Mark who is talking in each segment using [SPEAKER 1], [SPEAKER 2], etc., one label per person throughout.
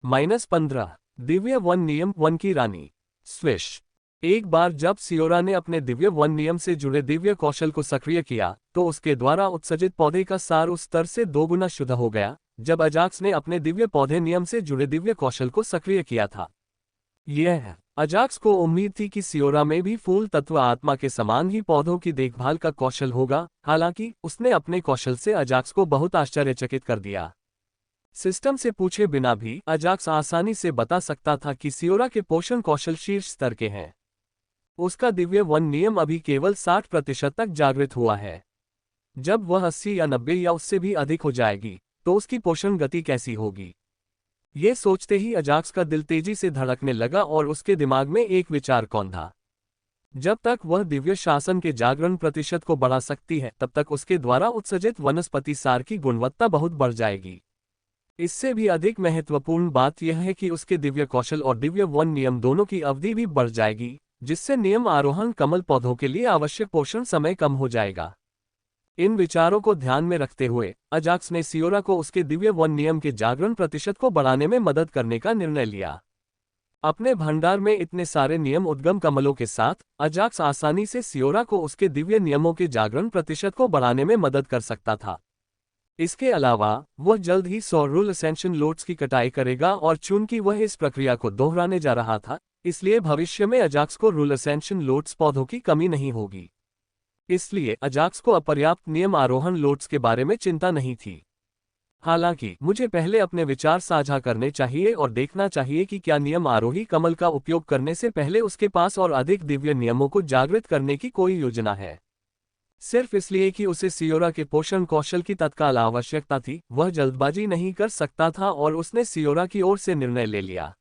[SPEAKER 1] -15 Divya one नियम one की रानी swish. एक बार जब सियोरा ने अपने दिव्य वन नियम से जुड़े दिव्य कौशल को सक्रिय किया तो उसके द्वारा उत्सर्जित पौधे का सार उस स्तर से 2 गुना शुद्ध हो गया जब अजाक्स ने अपने दिव्य पौधे नियम से जुड़े दिव्य कौशल को सक्रिय किया था। यह अजाक्स को उम्मीद थी कि सियोरा में भी फूल तत्व आत्मा के समान ही पौधों की देखभाल का कौशल होगा, हालांकि उसने अपने कौशल से अजाक्स को बहुत आश्चर्यचकित कर दिया। सिस्टम से पूछे बिना भी अजाक्स आसानी से बता सकता था कि सियोरा के पोषण कौशल शीर्ष स्तर के हैं। उसका दिव्य वन नियम अभी केवल 60% तक जागृत हुआ है। जब वह 80 या 90 या उससे भी अधिक हो जाएगी तो उसकी पोषण गति कैसी होगी। ये सोचते ही अजाक्स का दिल तेजी से धड़कने लगा और उसके दिमाग में एक विचार कौंधा। जब तक वह दिव्य शासन के जागरण प्रतिशत को बढ़ा सकती है तब तक उसके द्वारा उत्सर्जित वनस्पति सार की गुणवत्ता बहुत बढ़ जाएगी। इससे भी अधिक महत्वपूर्ण बात यह है कि उसके दिव्य कौशल और दिव्य वन नियम दोनों की अवधि भी बढ़ जाएगी, जिससे नियम आरोहण कमल पौधों के लिए आवश्यक पोषण समय कम हो जाएगा। इन विचारों को ध्यान में रखते हुए अजाक्स ने सियोरा को उसके दिव्य वन नियम के जागरण प्रतिशत को बढ़ाने में मदद करने का निर्णय लिया। अपने भंडार में इतने सारे नियम उद्गम कमलों के साथ अजाक्स आसानी से सियोरा को उसके दिव्य नियमों के जागरण प्रतिशत को बढ़ाने में मदद कर सकता था। इसके अलावा वह जल्द ही 100 रूल असेंशन लोट्स की कटाई करेगा और चूंकि वह इस प्रक्रिया को दोहराने जा रहा था, इसलिए भविष्य में अजाक्स को रूल असेंशन लोट्स पौधों की कमी नहीं होगी। इसलिए अजाक्स को अपर्याप्त नियम आरोहण लोट्स के बारे में चिंता नहीं थी। हालांकि मुझे पहले अपने विचार साझा करने चाहिए और देखना चाहिए कि क्या नियम आरोही कमल का उपयोग करने से पहले उसके पास और अधिक दिव्य नियमों को जागृत करने की कोई योजना है। सिर्फ इसलिए कि उसे सियोरा के पोषण कौशल की तत्काल आवश्यकता थी, वह जल्दबाजी नहीं कर सकता था और उसने सियोरा की ओर से निर्णय ले लिया।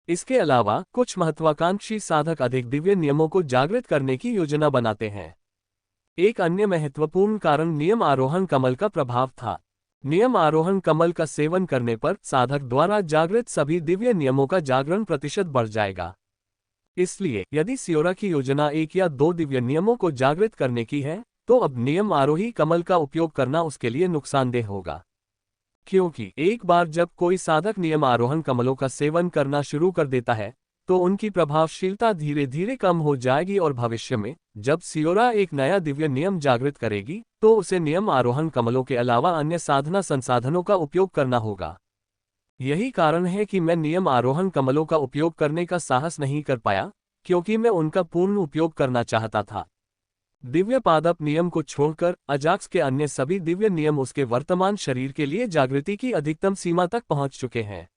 [SPEAKER 1] इसके अलावा कुछ महत्वाकांक्षी साधक अधिक दिव्य नियमों को जागृत करने की योजना बनाते हैं। एक अन्य महत्वपूर्ण कारण नियम आरोहण कमल का प्रभाव था। नियम आरोहण कमल का सेवन करने पर साधक द्वारा जागृत सभी दिव्य नियमों का जागरण प्रतिशत बढ़ जाएगा। इसलिए यदि सियोरा की योजना 1 या 2 दिव्य नियमों को जागृत करने की है, तो अब नियम आरोही कमल का उपयोग करना उसके लिए नुकसानदेह होगा। क्योंकि एक बार जब कोई साधक नियम आरोहण कमलों का सेवन करना शुरू कर देता है, तो उनकी प्रभावशीलता धीरे धीरे कम हो जाएगी और भविष्य में जब सियोरा एक नया दिव्य नियम जागृत करेगी, तो उसे नियम आरोहण कमलों के अलावा अन्य साधना संसाधनों का उपयोग करना होगा। यही कारण है कि मैं नियम आरोहण कमलों का उपयोग करने का साहस नहीं कर पाया, क्योंकि मैं उनका पूर्ण उपयोग करना चाहता था। दिव्य पादप नियम को छोड़कर अजाक्स के अन्य सभी दिव्य नियम उसके वर्तमान शरीर के लिए जागृति की अधिकतम सीमा तक पहुंच चुके हैं।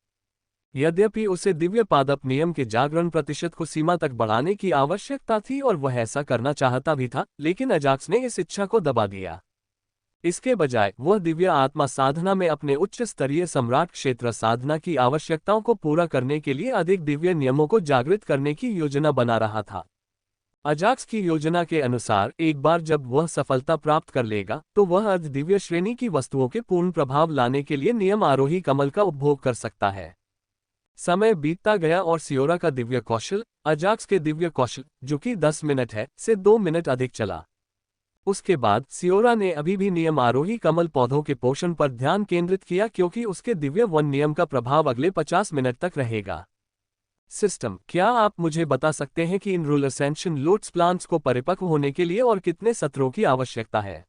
[SPEAKER 1] यद्यपि उसे दिव्य पादप नियम के जागरण प्रतिशत को सीमा तक बढ़ाने की आवश्यकता थी और वह ऐसा करना चाहता भी था, लेकिन अजाक्स ने इस इच्छा को दबा दिया। इसके बजाय वह दिव्य आत्मा साधना में अपने उच्च स्तरीय सम्राट क्षेत्र साधना की आवश्यकताओं को पूरा करने के लिए अधिक दिव्य नियमों को जागृत करने की योजना बना रहा था। अजाक्स की योजना के अनुसार एक बार जब वह सफलता प्राप्त कर लेगा, तो वह अर्ध दिव्य श्रेणी की वस्तुओं के पूर्ण प्रभाव लाने के लिए नियम आरोही कमल का उपभोग कर सकता है। समय बीतता गया और सियोरा का दिव्य कौशल अजाक्स के दिव्य कौशल, जो कि 10 मिनट है, से 2 मिनट अधिक चला। उसके बाद सियोरा ने अभी भी नियम आरोही कमल पौधों के पोषण पर ध्यान केंद्रित किया, क्योंकि उसके दिव्य वन नियम का प्रभाव अगले 50 मिनट तक रहेगा। सिस्टम, क्या आप मुझे बता सकते हैं कि इन रूल असेंशन लोट्स प्लांट्स को परिपक्व होने के लिए और कितने सत्रों की आवश्यकता है?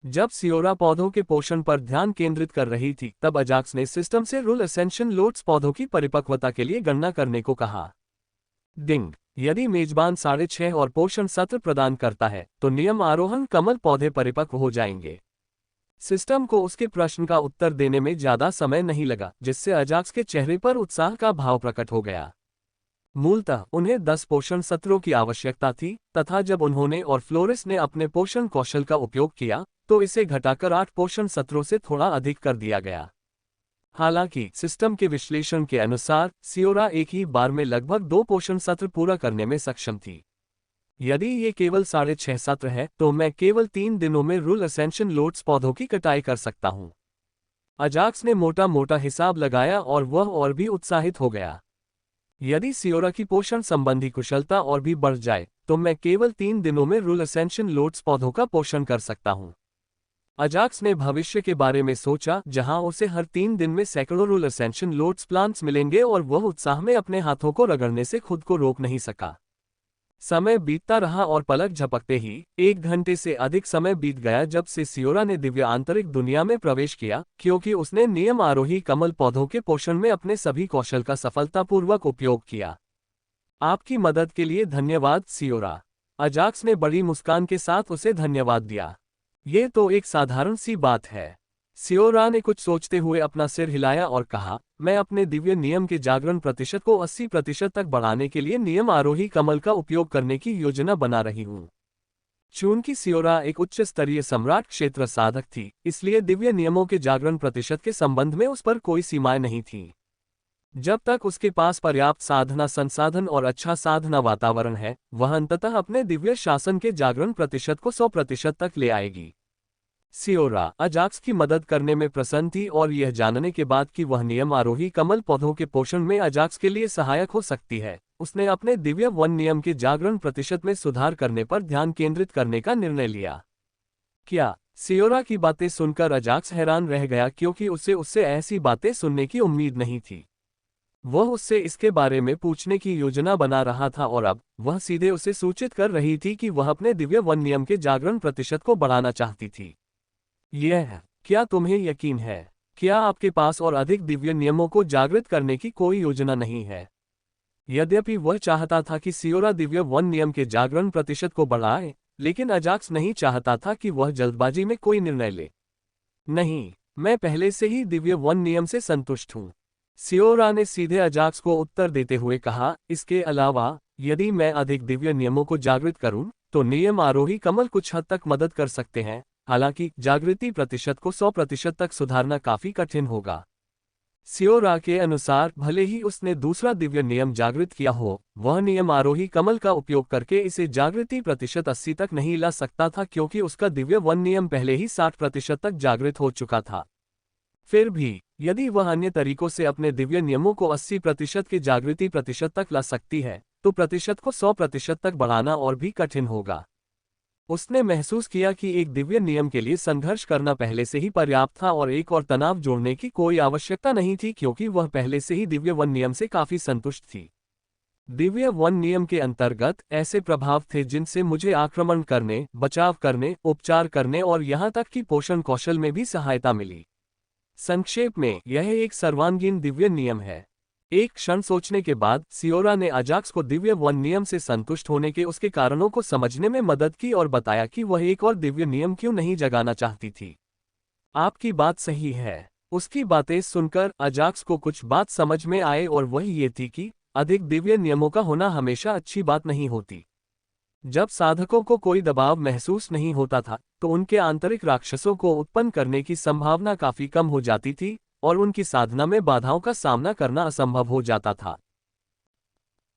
[SPEAKER 1] जब सियोरा पौधों के पोषण पर ध्यान केंद्रित कर रही थी, तब अजाक्स ने सिस्टम से रूल असेंशन लोट्स पौधों की परिपक्वता के लिए गणना करने को कहा। डिंग, यदि मेजबान 6.5 और पोषण सत्र प्रदान करता है, तो नियम आरोहण कमल पौधे परिपक्व हो जाएंगे। सिस्टम को उसके प्रश्न का उत्तर देने में ज्यादा समय नहीं लगा, जिससे अजाक्स के चेहरे पर उत्साह का भाव प्रकट हो गया। मूलतः उन्हें 10 पोषण सत्रों की आवश्यकता थी, तथा जब उन्होंने और फ्लोरिस ने अपने पोषण कौशल का उपयोग किया, तो इसे घटाकर 8 पोषण सत्रों से थोड़ा अधिक कर दिया गया। हालांकि सिस्टम के विश्लेषण के अनुसार सियोरा एक ही बार में लगभग 2 पोषण सत्र पूरा करने में सक्षम थी। यदि ये केवल 6.5 सत्र है, तो मैं केवल 3 दिनों में रूल असेंशन लोट्स पौधों की कटाई कर सकता हूँ। अजाक्स ने मोटा मोटा हिसाब लगाया और वह और भी उत्साहित हो गया। यदि सियोरा की पोषण संबंधी कुशलता और भी बढ़ जाए, तो मैं केवल 3 दिनों में रूल असेंशन लोट्स पौधों का पोषण कर सकता हूँ। अजाक्स ने भविष्य के बारे में सोचा, जहां उसे हर 3 दिन में सैकड़ों रूल असेंशन लोड्स प्लांट्स मिलेंगे और वह उत्साह में अपने हाथों को रगड़ने से खुद को रोक नहीं सका। समय बीतता रहा और पलक झपकते ही 1 घंटे से अधिक समय बीत गया जब से सियोरा ने दिव्य आंतरिक दुनिया में प्रवेश किया, क्योंकि उसने नियम आरोही कमल पौधों के पोषण में अपने सभी कौशल का सफलतापूर्वक उपयोग किया। आपकी मदद के लिए धन्यवाद सियोरा। अजाक्स ने बड़ी मुस्कान के साथ उसे धन्यवाद दिया। ये तो एक साधारण सी बात है। सियोरा ने कुछ सोचते हुए अपना सिर हिलाया और कहा, मैं अपने दिव्य नियम के जागरण प्रतिशत को 80% तक बढ़ाने के लिए नियम आरोही कमल का उपयोग करने की योजना बना रही हूँ। चूंकि सियोरा एक उच्च स्तरीय सम्राट क्षेत्र साधक थी, इसलिए दिव्य नियमों के जागरण प्रतिशत के संबंध में उस पर कोई सीमाएं नहीं थीं। जब तक उसके पास पर्याप्त साधना संसाधन और अच्छा साधना वातावरण है, वह अंततः अपने दिव्य शासन के जागरण प्रतिशत को 100% तक ले आएगी। सियोरा अजाक्स की मदद करने में प्रसन्न थी और यह जानने के बाद कि वह नियम आरोही कमल पौधों के पोषण में अजाक्स के लिए सहायक हो सकती है, उसने अपने दिव्य वन नियम के जागरण प्रतिशत में सुधार करने पर ध्यान केंद्रित करने का निर्णय लिया। क्या? सियोरा की बातें सुनकर अजाक्स हैरान रह गया, क्योंकि उससे ऐसी बातें सुनने की उम्मीद नहीं थी। वह उससे इसके बारे में पूछने की योजना बना रहा था और अब वह सीधे उसे सूचित कर रही थी कि वह अपने दिव्य वन नियम के जागरण प्रतिशत को बढ़ाना चाहती थी। क्या तुम्हें यकीन है? क्या आपके पास और अधिक दिव्य नियमों को जागृत करने की कोई योजना नहीं है? यद्यपि वह चाहता था कि सियोरा दिव्य वन नियम के जागरण प्रतिशत को बढ़ाए, लेकिन अजाक्स नहीं चाहता था कि वह जल्दबाजी में कोई निर्णय ले। नहीं, मैं पहले से ही दिव्य वन नियम से संतुष्ट हूँ, सियोरा ने सीधे अजाक्स को उत्तर देते हुए कहा। इसके अलावा, यदि मैं अधिक दिव्य नियमों को जागृत करूं, तो नियम आरोही कमल कुछ हद तक मदद कर सकते हैं। हालांकि जागृति प्रतिशत को 100% तक सुधारना काफी कठिन होगा। सियोरा के अनुसार, भले ही उसने दूसरा दिव्य नियम जागृत किया हो, वह नियम आरोही कमल का उपयोग करके इसे जागृति प्रतिशत 80 तक नहीं ला सकता था, क्योंकि उसका दिव्य वन नियम पहले ही 60% तक जागृत हो चुका था। फिर भी यदि वह अन्य तरीकों से अपने दिव्य नियमों को 80% के जागृति प्रतिशत तक ला सकती है, तो प्रतिशत को 100% तक बढ़ाना और भी कठिन होगा। उसने महसूस किया कि एक दिव्य नियम के लिए संघर्ष करना पहले से ही पर्याप्त था और एक और तनाव जोड़ने की कोई आवश्यकता नहीं थी, क्योंकि वह पहले से ही दिव्य वन नियम से काफी संतुष्ट थी। दिव्य वन नियम के अंतर्गत ऐसे प्रभाव थे जिनसे मुझे आक्रमण करने, बचाव करने, उपचार करने और यहाँ तक कि पोषण कौशल में भी सहायता मिली। संक्षेप में, यह एक सर्वांगीण दिव्य नियम है। एक क्षण सोचने के बाद सियोरा ने अजाक्स को दिव्य वन नियम से संतुष्ट होने के उसके कारणों को समझने में मदद की और बताया कि वह एक और दिव्य नियम क्यों नहीं जगाना चाहती थी। आपकी बात सही है। उसकी बातें सुनकर अजाक्स को कुछ बात समझ में आए, और वह ये थी कि अधिक दिव्य नियमों का होना हमेशा अच्छी बात नहीं होती। जब साधकों को कोई दबाव महसूस नहीं होता था, तो उनके आंतरिक राक्षसों को उत्पन्न करने की संभावना काफी कम हो जाती थी और उनकी साधना में बाधाओं का सामना करना असंभव हो जाता था।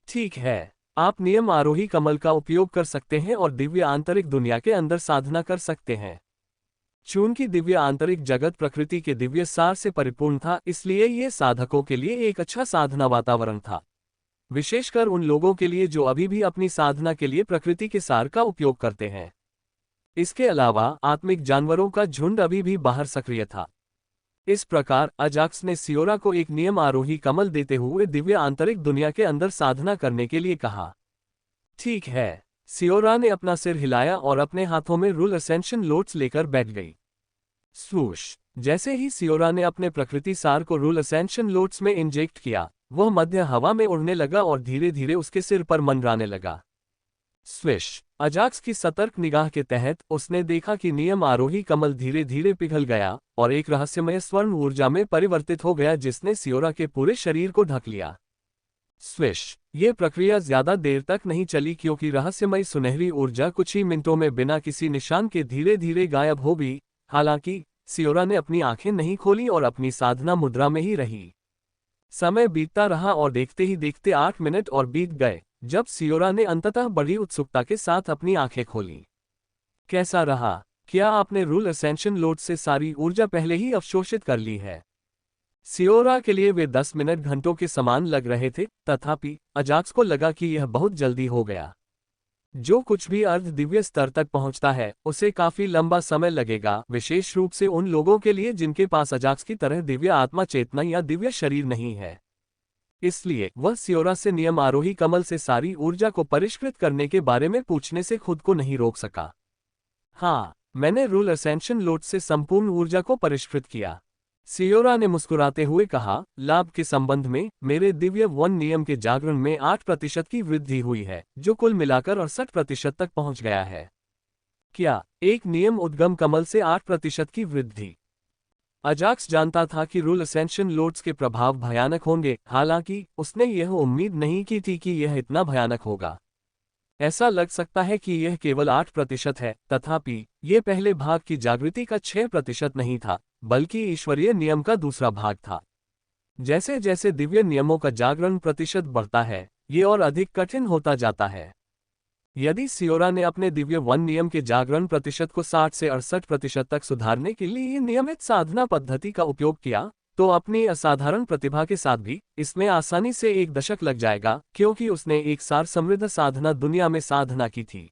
[SPEAKER 1] ठीक है, आप नियम आरोही कमल का उपयोग कर सकते हैं और दिव्य आंतरिक दुनिया के अंदर साधना कर सकते हैं। चूंकि दिव्य आंतरिक जगत प्रकृति के दिव्य सार से परिपूर्ण था, इसलिए ये साधकों के लिए एक अच्छा साधना वातावरण था, विशेषकर उन लोगों के लिए जो अभी भी अपनी साधना के लिए प्रकृति के सार का उपयोग करते हैं। इसके अलावा आत्मिक जानवरों का झुंड अभी भी बाहर सक्रिय था। इस प्रकार अजाक्स ने सियोरा को एक नियम आरोही कमल देते हुए दिव्य आंतरिक दुनिया के अंदर साधना करने के लिए कहा। ठीक है, सियोरा ने अपना सिर हिलाया और अपने हाथों में रूल असेंशन लोट्स लेकर बैठ गई। स्वूश! जैसे ही सियोरा ने अपने प्रकृति सार को रूल असेंशन लोट्स में इंजेक्ट किया, वह मध्य हवा में उड़ने लगा और धीरे धीरे उसके सिर पर मंडराने लगा। स्विश! अजाक्स की सतर्क निगाह के तहत उसने देखा कि नियम आरोही कमल धीरे धीरे पिघल गया और एक रहस्यमय स्वर्ण ऊर्जा में परिवर्तित हो गया, जिसने सियोरा के पूरे शरीर को ढक लिया। स्विश! ये प्रक्रिया ज्यादा देर तक नहीं चली, क्योंकि रहस्यमय सुनहरी ऊर्जा कुछ ही मिनटों में बिना किसी निशान के धीरे धीरे गायब हो गई। हालांकि सियोरा ने अपनी आंखें नहीं खोली और अपनी साधना मुद्रा में ही रही। समय बीतता रहा और देखते ही देखते 8 मिनट और बीत गए, जब सियोरा ने अंततः बड़ी उत्सुकता के साथ अपनी आंखें खोली। कैसा रहा? क्या आपने रूल असेंशन लोड से सारी ऊर्जा पहले ही अवशोषित कर ली है? सियोरा के लिए वे 10 मिनट घंटों के समान लग रहे थे, तथापि अजाक्स को लगा कि यह बहुत जल्दी हो गया। जो कुछ भी अर्ध दिव्य स्तर तक पहुंचता है उसे काफी लंबा समय लगेगा, विशेष रूप से उन लोगों के लिए जिनके पास अजाक्स की तरह दिव्य आत्मा चेतना या दिव्य शरीर नहीं है। इसलिए वह सियोरा से नियम आरोही कमल से सारी ऊर्जा को परिष्कृत करने के बारे में पूछने से खुद को नहीं रोक सका। हाँ, मैंने रूल असेंशन लोड से संपूर्ण ऊर्जा को परिष्कृत किया। सियोरा ने मुस्कुराते हुए कहा, लाभ के संबंध में मेरे दिव्य वन नियम के जागरण में 8% की वृद्धि हुई है, जो कुल मिलाकर 68% तक पहुंच गया है। क्या एक नियम उद्गम कमल से 8% की वृद्धि? अजाक्स जानता था कि रूल असेंशन लोड्स के प्रभाव भयानक होंगे, हालांकि उसने यह उम्मीद नहीं की थी कि यह इतना भयानक होगा। ऐसा लग सकता है कि यह केवल 8% है, तथापि यह पहले भाग की जागृति का 6% नहीं था, बल्कि ईश्वरीय नियम का दूसरा भाग था। जैसे जैसे दिव्य नियमों का जागरण प्रतिशत बढ़ता है, ये और अधिक कठिन होता जाता है। यदि सियोरा ने अपने दिव्य वन नियम के जागरण प्रतिशत को 60 से 68% तक सुधारने के लिए नियमित साधना पद्धति का उपयोग किया, तो अपनी असाधारण प्रतिभा के साथ भी इसमें आसानी से 1 दशक लग जाएगा, क्योंकि उसने एक सार समृद्ध साधना दुनिया में साधना की थी।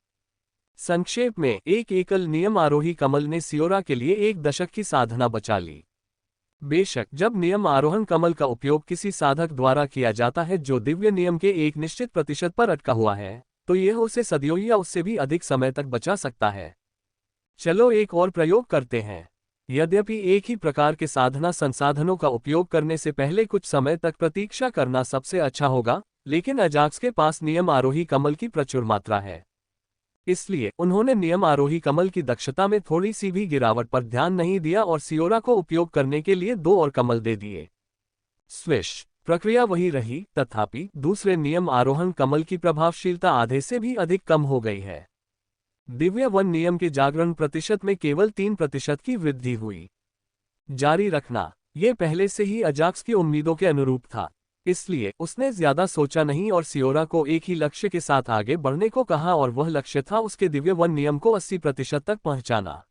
[SPEAKER 1] संक्षेप में, एक एकल नियम आरोही कमल ने सियोरा के लिए 1 दशक की साधना बचा ली। बेशक जब नियम आरोहण कमल का उपयोग किसी साधक द्वारा किया जाता है जो दिव्य नियम के एक निश्चित प्रतिशत पर अटका हुआ है, तो यह उसे सदियों या उससे भी अधिक समय तक बचा सकता है। चलो एक और प्रयोग करते हैं। यद्यपि एक ही प्रकार के साधना संसाधनों का उपयोग करने से पहले कुछ समय तक प्रतीक्षा करना सबसे अच्छा होगा, लेकिन अजाक्स के पास नियम आरोही कमल की प्रचुर मात्रा है। इसलिए उन्होंने नियम आरोही कमल की दक्षता में थोड़ी सी भी गिरावट पर ध्यान नहीं दिया और सियोरा को उपयोग करने के लिए 2 और कमल दे दिए। स्विश। प्रक्रिया वही रही, तथापि दूसरे नियम आरोहण कमल की प्रभावशीलता आधे से भी अधिक कम हो गई है। दिव्य वन नियम के जागरण प्रतिशत में केवल 3% की वृद्धि हुई। जारी रखना, यह पहले से ही अजाक्स की उम्मीदों के अनुरूप था, इसलिए उसने ज्यादा सोचा नहीं और सियोरा को एक ही लक्ष्य के साथ आगे बढ़ने को कहा, और वह लक्ष्य था उसके दिव्य वन नियम को 80% तक पहुंचाना।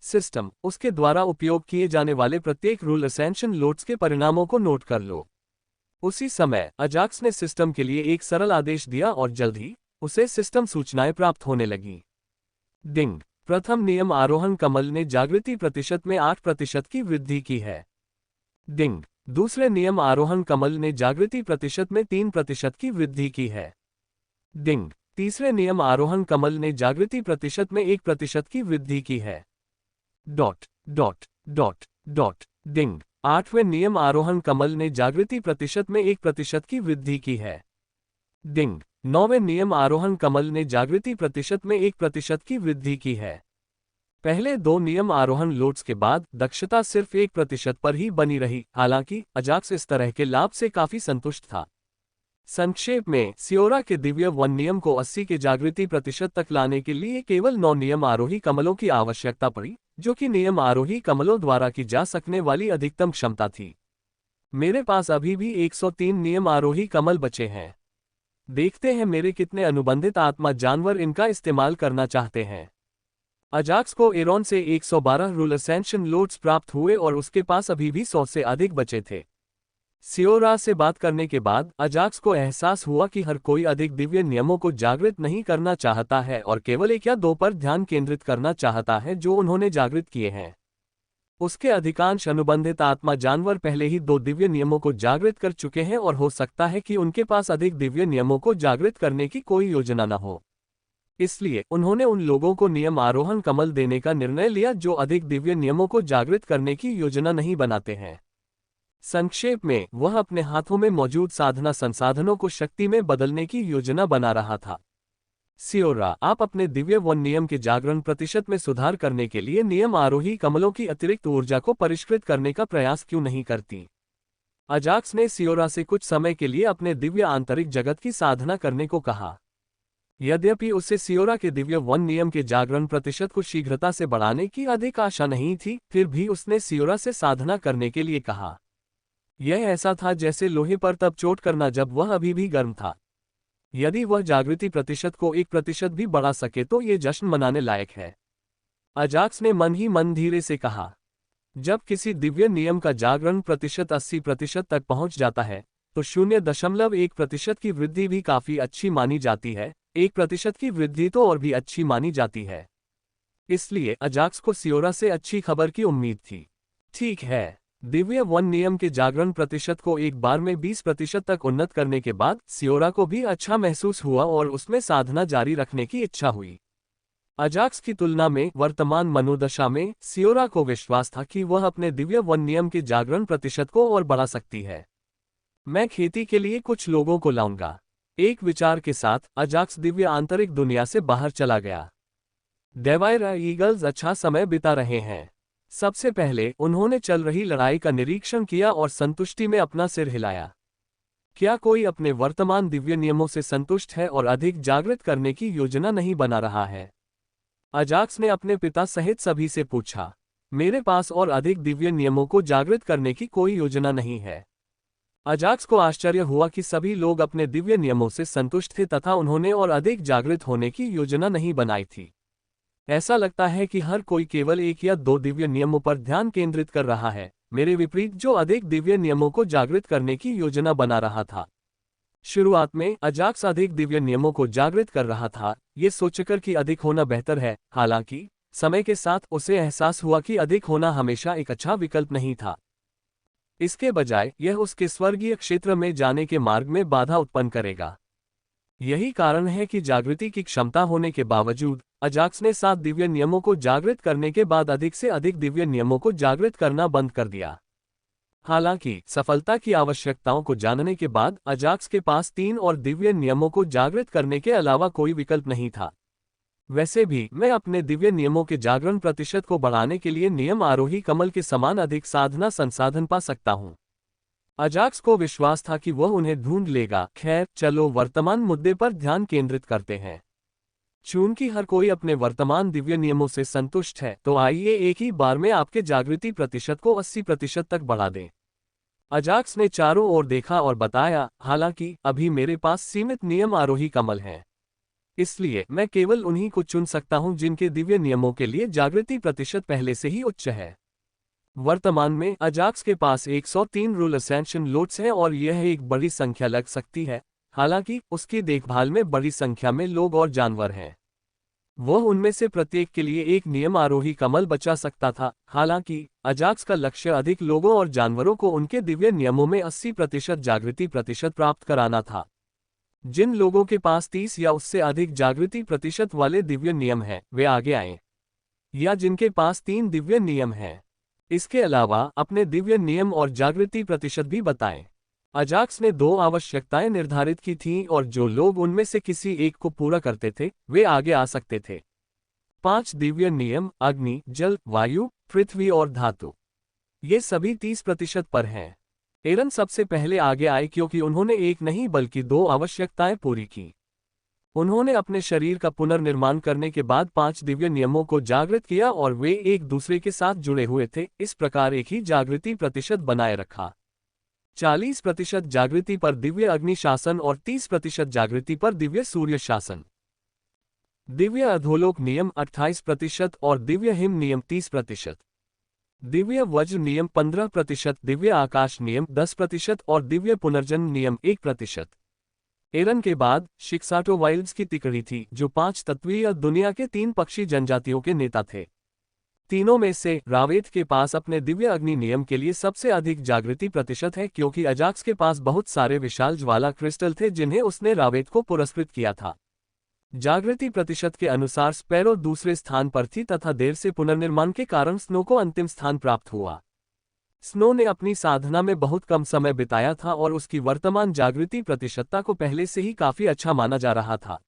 [SPEAKER 1] सिस्टम, उसके द्वारा उपयोग किए जाने वाले प्रत्येक रूल असेंशन लोड्स के परिणामों को नोट कर लो। उसी समय अजाक्स ने सिस्टम के लिए एक सरल आदेश दिया और जल्द ही उसे सिस्टम सूचनाएं प्राप्त होने लगीं। डिंग। प्रथम नियम आरोहण कमल ने जागृति प्रतिशत में 8% की वृद्धि की है। डिंग। दूसरे नियम आरोहण कमल ने जागृति प्रतिशत में 3% की वृद्धि की है। डिंग। तीसरे नियम आरोहण कमल ने जागृति प्रतिशत में 1% की वृद्धि की है। डॉट डॉट डॉट डॉट डिंग। 8वें नियम आरोहण कमल ने जागृति प्रतिशत में 1% की वृद्धि की है। डिंग। 9वें नियम आरोहण कमल ने जागृति प्रतिशत में 1% की वृद्धि की है। पहले 2 नियम आरोहण लोड्स के बाद दक्षता सिर्फ 1% पर ही बनी रही, हालांकि अजाक्स इस तरह के लाभ से काफी संतुष्ट था। संक्षेप में, सियोरा के दिव्य वन नियम को 80 के जागृति प्रतिशत तक लाने के लिए केवल 9 नियम आरोही कमलों की आवश्यकता पड़ी, जो कि नियम आरोही कमलों द्वारा की जा सकने वाली अधिकतम क्षमता थी। मेरे पास अभी भी 103 नियम आरोही कमल बचे हैं। देखते हैं मेरे कितने अनुबंधित आत्मा जानवर इनका इस्तेमाल करना चाहते हैं। अजाक्स को एरॉन से 112 रूल असेंशन लोड्स प्राप्त हुए और उसके पास अभी भी 100 से अधिक बचे थे। सियोरा से बात करने के बाद अजाक्स को एहसास हुआ कि हर कोई अधिक दिव्य नियमों को जागृत नहीं करना चाहता है और केवल 1 या 2 पर ध्यान केंद्रित करना चाहता है जो उन्होंने जागृत किए हैं। उसके अधिकांश अनुबंधित आत्मा जानवर पहले ही 2 दिव्य नियमों को जागृत कर चुके हैं और हो सकता है कि उनके पास अधिक दिव्य नियमों को जागृत करने की कोई योजना न हो। इसलिए उन्होंने उन लोगों को नियम आरोहण कमल देने का निर्णय लिया जो अधिक दिव्य नियमों को जागृत करने की योजना नहीं बनाते हैं। संक्षेप में, वह अपने हाथों में मौजूद साधना संसाधनों को शक्ति में बदलने की योजना बना रहा था। सियोरा, आप अपने दिव्य वन नियम के जागरण प्रतिशत में सुधार करने के लिए नियम आरोही कमलों की अतिरिक्त ऊर्जा को परिष्कृत करने का प्रयास क्यों नहीं करती? अजाक्स ने सियोरा से कुछ समय के लिए अपने दिव्य आंतरिक जगत की साधना करने को कहा। यद्यपि उसे सियोरा के दिव्य वन नियम के जागरण प्रतिशत को शीघ्रता से बढ़ाने की अधिक आशा नहीं थी, फिर भी उसने सियोरा से साधना करने के लिए कहा। यह ऐसा था जैसे लोहे पर तब चोट करना जब वह अभी भी गर्म था। यदि वह जागृति प्रतिशत को 1% भी बढ़ा सके तो ये जश्न मनाने लायक है। अजाक्स ने मन ही मन धीरे से कहा। जब किसी दिव्य नियम का जागरण प्रतिशत 80% तक पहुंच जाता है, तो 0.1% की वृद्धि भी काफी अच्छी मानी जाती है, 1% की वृद्धि तो और भी अच्छी मानी जाती है। इसलिए अजाक्स को सियोरा से अच्छी खबर की उम्मीद थी। ठीक है। दिव्य वन नियम के जागरण प्रतिशत को एक बार में 20% तक उन्नत करने के बाद सियोरा को भी अच्छा महसूस हुआ और उसमें साधना जारी रखने की इच्छा हुई। अजाक्स की तुलना में वर्तमान मनोदशा में सियोरा को विश्वास था कि वह अपने दिव्य वन नियम के जागरण प्रतिशत को और बढ़ा सकती है। मैं खेती के लिए कुछ लोगों को लाऊंगा। एक विचार के साथ अजाक्स दिव्य आंतरिक दुनिया से बाहर चला गया। डेवाइरा ईगल्स अच्छा समय बिता रहे हैं। सबसे पहले उन्होंने चल रही लड़ाई का निरीक्षण किया और संतुष्टि में अपना सिर हिलाया। क्या कोई अपने वर्तमान दिव्य नियमों से संतुष्ट है और अधिक जागृत करने की योजना नहीं बना रहा है? अजाक्स ने अपने पिता सहित सभी से पूछा। मेरे पास और अधिक दिव्य नियमों को जागृत करने की कोई योजना नहीं है। अजाक्स को आश्चर्य हुआ कि सभी लोग अपने दिव्य नियमों से संतुष्ट थे तथा उन्होंने और अधिक जागृत होने की योजना नहीं बनाई थी। ऐसा लगता है कि हर कोई केवल 1 या 2 दिव्य नियमों पर ध्यान केंद्रित कर रहा है, मेरे विपरीत जो अधिक दिव्य नियमों को जागृत करने की योजना बना रहा था। शुरुआत में अजाक्स अधिक दिव्य नियमों को जागृत कर रहा था, ये सोचकर कि अधिक होना बेहतर है। हालांकि समय के साथ उसे एहसास हुआ कि अधिक होना हमेशा एक अच्छा विकल्प नहीं था। इसके बजाय यह उसके स्वर्गीय क्षेत्र में जाने के मार्ग में बाधा उत्पन्न करेगा। यही कारण है कि जागृति की क्षमता होने के बावजूद अजाक्स ने 7 दिव्य नियमों को जागृत करने के बाद अधिक से अधिक दिव्य नियमों को जागृत करना बंद कर दिया। हालांकि सफलता की आवश्यकताओं को जानने के बाद अजाक्स के पास 3 और दिव्य नियमों को जागृत करने के अलावा कोई विकल्प नहीं था। वैसे भी मैं अपने दिव्य नियमों के जागरण प्रतिशत को बढ़ाने के लिए नियम आरोही कमल के समान अधिक साधना संसाधन पा सकता हूं। अजाक्स को विश्वास था कि वह उन्हें ढूंढ लेगा। खैर, चलो वर्तमान मुद्दे पर ध्यान केंद्रित करते हैं। चूंकि हर कोई अपने वर्तमान दिव्य नियमों से संतुष्ट है, तो आइए एक ही बार में आपके जागृति प्रतिशत को 80% तक बढ़ा दें। अजाक्स ने चारों ओर देखा और बताया, हालांकि अभी मेरे पास सीमित नियम आरोही कमल हैं। इसलिए मैं केवल उन्हीं को चुन सकता हूं जिनके दिव्य नियमों के लिए जागृति प्रतिशत पहले से ही उच्च है। वर्तमान में अजाक्स के पास 103 रूल असेंशन लोड्स हैं और यह एक बड़ी संख्या लग सकती है। हालांकि उसकी देखभाल में बड़ी संख्या में लोग और जानवर हैं। वह उनमें से प्रत्येक के लिए एक नियम आरोही कमल बचा सकता था। हालांकि अजाक्स का लक्ष्य अधिक लोगों और जानवरों को उनके दिव्य नियमों में 80% जागृति प्रतिशत प्राप्त कराना था। जिन लोगों के पास 30 या उससे अधिक जागृति प्रतिशत वाले दिव्य नियम हैं, वे आगे आएं। या जिनके पास 3 दिव्य नियम हैं। इसके अलावा अपने दिव्य नियम और जागृति प्रतिशत भी बताएं। अजाक्स ने 2 आवश्यकताएं निर्धारित की थीं और जो लोग उनमें से किसी एक को पूरा करते थे, वे आगे आ सकते थे। 5 दिव्य नियम अग्नि, जल, वायु, पृथ्वी और धातु। ये सभी 30% पर हैं। एरन सबसे पहले आगे आए क्योंकि उन्होंने एक नहीं बल्कि 2 आवश्यकताएं पूरी की। उन्होंने अपने शरीर का पुनर्निर्माण करने के बाद 5 दिव्य नियमों को जागृत किया और वे एक दूसरे के साथ जुड़े हुए थे, इस प्रकार एक ही जागृति प्रतिशत बनाए रखा। 40% जागृति पर दिव्य अग्नि शासन और 30% जागृति पर दिव्य सूर्य शासन। दिव्य अधोलोक नियम 28% और दिव्य हिम नियम 30%। दिव्य वज्र नियम 15%, दिव्य आकाश नियम 10% और दिव्य पुनर्जन्म नियम 1%। एरन के बाद शिक्साटो वाइल्ड्स की तिकड़ी थी, जो 5 तत्वीय दुनिया के 3 पक्षी जनजातियों के नेता थे। तीनों में से रावेत के पास अपने दिव्य अग्नि नियम के लिए सबसे अधिक जागृति प्रतिशत है, क्योंकि अजाक्स के पास बहुत सारे विशाल ज्वाला क्रिस्टल थे जिन्हें उसने रावेत को पुरस्कृत किया था। जागृति प्रतिशत के अनुसार स्पैरो दूसरे स्थान पर थी तथा देर से पुनर्निर्माण के कारण स्नो को अंतिम स्थान प्राप्त हुआ। स्नो ने अपनी साधना में बहुत कम समय बिताया था और उसकी वर्तमान जागृति प्रतिशतता को पहले से ही काफी अच्छा माना जा रहा था।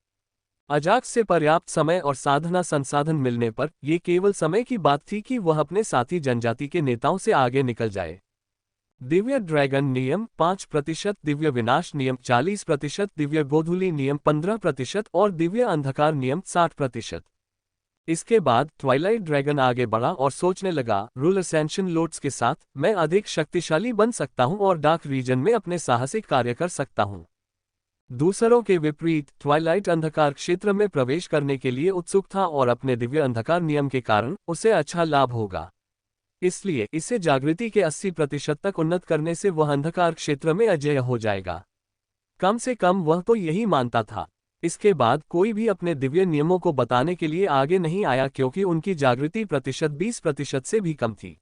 [SPEAKER 1] अजाक्स से पर्याप्त समय और साधना संसाधन मिलने पर यह केवल समय की बात थी कि वह अपने साथी जनजाति के नेताओं से आगे निकल जाए। दिव्य ड्रैगन नियम 5%, दिव्य विनाश नियम 40%, दिव्य गोधूली नियम 15% और दिव्य अंधकार नियम 60%। इसके बाद ट्वाइलाइट ड्रैगन आगे बढ़ा और सोचने लगा, रूल असेंशन लोड्स के साथ मैं अधिक शक्तिशाली बन सकता हूं और डार्क रीजन में अपने साहसिक कार्य कर सकता हूं। दूसरों के विपरीत ट्वाइलाइट अंधकार क्षेत्र में प्रवेश करने के लिए उत्सुक था और अपने दिव्य अंधकार नियम के कारण उसे अच्छा लाभ होगा। इसलिए इसे जागृति के 80% तक उन्नत करने से वह अंधकार क्षेत्र में अजेय हो जाएगा। कम से कम वह तो यही मानता था। इसके बाद कोई भी अपने दिव्य नियमों को बताने के लिए आगे नहीं आया क्योंकि उनकी जागृति प्रतिशत 20% से भी कम थी।